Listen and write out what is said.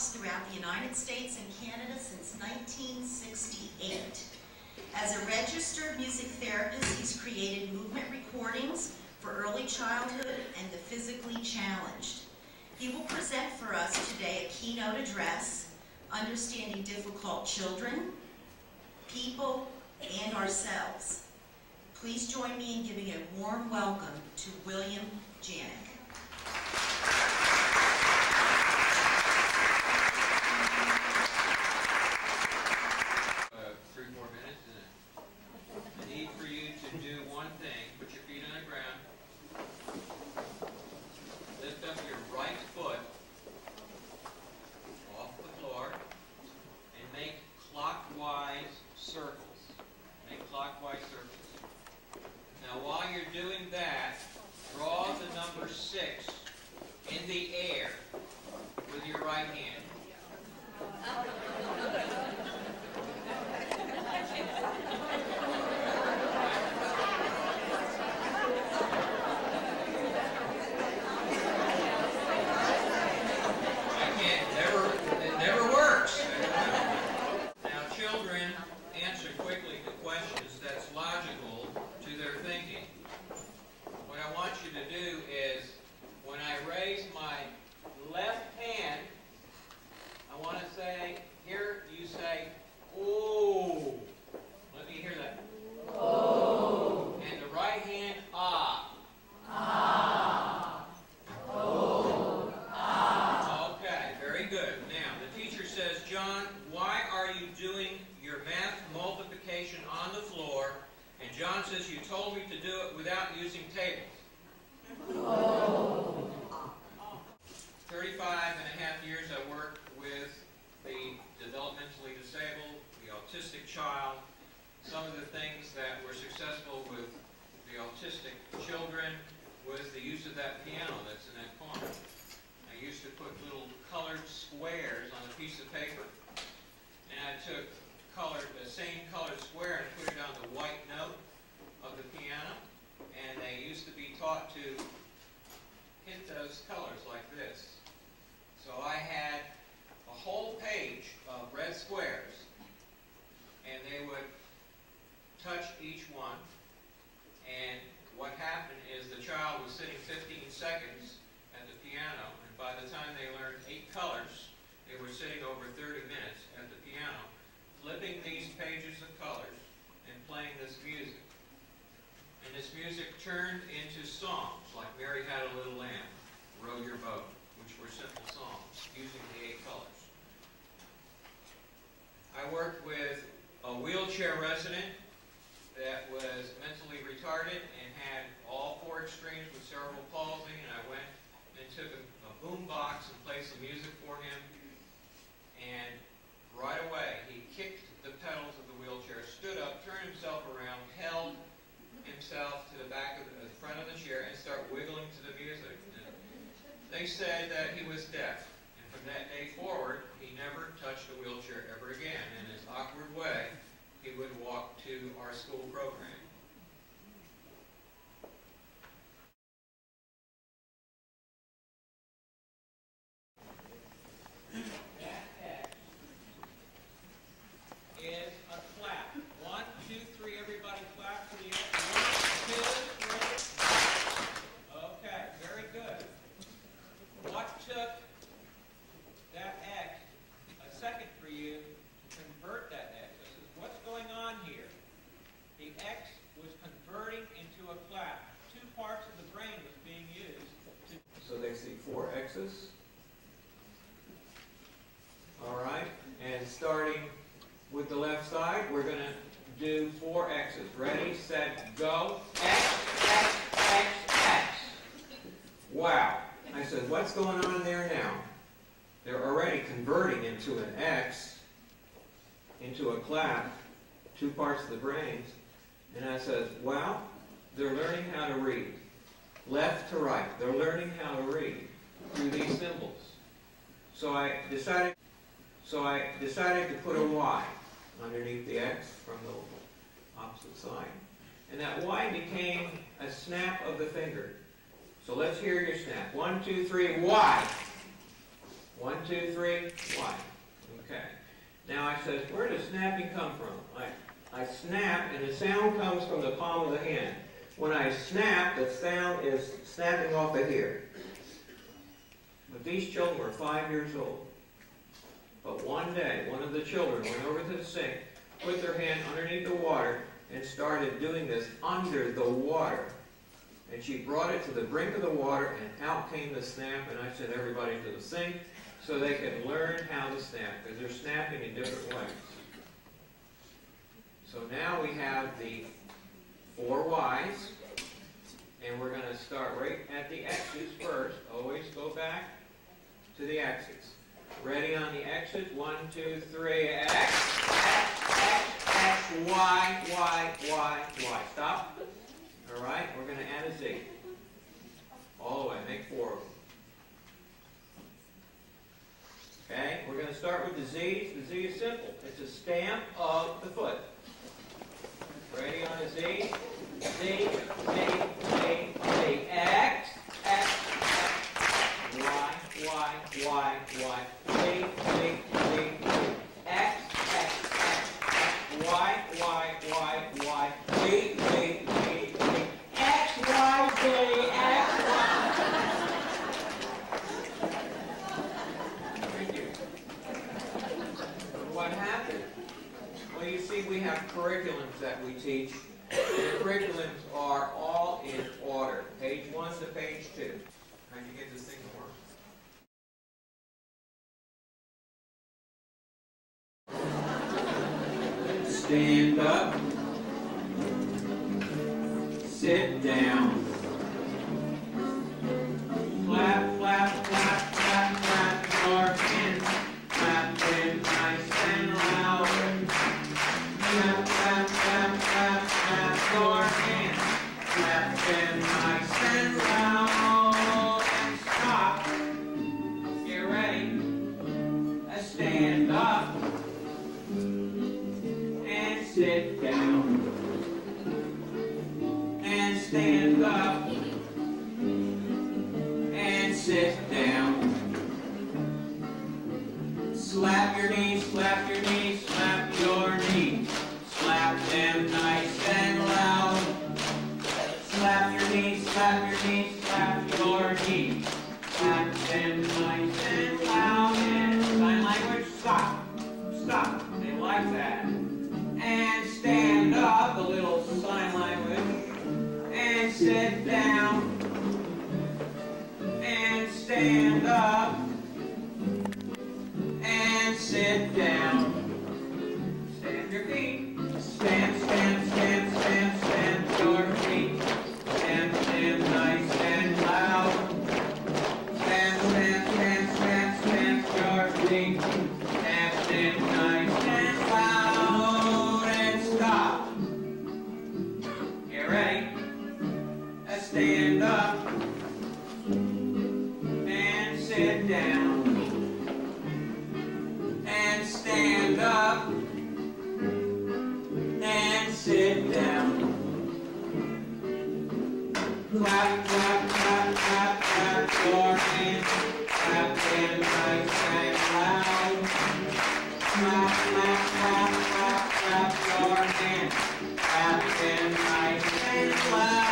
workshops throughout the United States and Canada since 1968. As a registered music therapist, he's created movement recordings for early childhood and the physically challenged. He will present for us today a keynote address, Understanding Difficult Children, People, and Ourselves. Please join me in giving a warm welcome to William Janik. 3-4 minutes, and I need for you to do one thing. Put your feet on the ground. Lift up your right foot off the floor and make clockwise circles. Make clockwise circles. Now while you're doing that, draw the number 6 in the air with your right hand. It never works. Now children answer quickly to questions that's logical to their thinking. What I want you to do is, when I raise my left hand, I want to say, here you say, oh. Let me hear that. Oh. And the right hand, ah. Ah. Oh. Ah. Okay, very good. Now, the teacher says, John, why are you doing your math multiplication on the floor? And John says, you told me to do it without using tables. Oh. 35 and a half years I worked with the developmentally disabled, the autistic child. Some of the things that were successful with the autistic children was the use of that piano that's in that corner. I used to put little colored squares on a piece of paper, and I took the same colored square and put it on the white note of the piano, and they used to be taught to hit those colors like this. So I had a whole page of red squares, and they would touch each one, and what happened is the child was sitting 15 seconds at the piano, and by the time they learned 8 colors, they were sitting over 30 minutes at the piano, flipping these pages of colors and playing this music. And this music turned into songs like Mary Had a Little Lamb, Row Your Boat, which were simple songs using the 8 colors. I worked with a wheelchair resident that was mentally retarded and had all 4 extremes with cerebral palsy, and I went and took a boom box and played some music for him, and right away he kicked the pedals of the wheelchair, stood up, turned himself around, held himself to the back of the front of the chair, and started wiggling to the music. And they said that he was deaf, and from that day forward he never touched a wheelchair ever again. In his awkward way, he would walk to our school program. That X is a clap. 1, 2, 3, everybody clap for the X. 1, 2, 3. Okay, very good. What took that X a second for you to convert that X? This is what's going on here. The X was converting into a clap. 2 parts of the brain was being used. So they see 4 X's. All right, and starting with the left side, we're going to do 4 X's. Ready, set, go. X, X, X, X. Wow. I said, what's going on there now? They're already converting into an X, into a clap, 2 parts of the brains. And I said, well, they're learning how to read. Left to right. They're learning how to read through these symbols. So I decided to put a Y underneath the X from the opposite side. And that Y became a snap of the finger. So let's hear your snap. 1, 2, 3, Y. 1, 2, 3, 1. Okay. Now I says, where does snapping come from? I snap, and the sound comes from the palm of the hand. When I snap, the sound is snapping off of here. But these children were 5 years old. But one day, one of the children went over to the sink, put their hand underneath the water, and started doing this under the water. And she brought it to the brink of the water, and out came the snap, and I sent everybody to the sink so they could learn how to snap, because they're snapping in different ways. So now we have the 4 Ys, and we're going to start right at the X's first. Always go back to the X's. Ready on the X's? 1, 2, 3, X, X, X, X, Y, Y, Y, Y. Stop. All right, we're going to add a Z. All the way, make 4 of them. Okay, we're going to start with the Z's. The Z is simple. It's a stamp of the foot. Ready on a Z? Z, Z, Z, Z. X, X, X, Y, Y, Y, Y. Z, Z, Z, Z. X, X, X, X, Y, Y, Y, Y. Z, Z, Z, Z. X, Y, Z, X, Y. Thank you. What happened? Well, you see, we have curriculums that we teach. The curriculums are all in order, page 1 to page 2. How'd you get this thing to work? Stand up. Sit down. Clap, clap, clap, clap, clap your hands. Clap them nice and loud. Clap, clap, clap, clap, clap your hands. Clap them nice and loud. And stop. Get ready. Stand up. And sit down. And stand up. And sit down. Slap your knees, slap your knees, slap your knees. Slap them nice and loud. Slap your knees, slap your knees, slap your knees. Slap them nice and loud. And sign language, stop. Stop. They like that. And stand up, a little sign language. And sit down. And stand up. And sit down. Stand your feet. Stand, stand, stand, stand, stand your feet. Stand, stand nice and loud. Stand, stand, stand, stand, stand your feet. Stand, stand nice and loud. And stop. Get ready. Stand up. And sit down. And stand up. And sit down. Clap, clap, clap, clap, clap your hands. Clap them nice and loud. Clap, clap, clap, clap, clap your hands. Clap them nice and loud.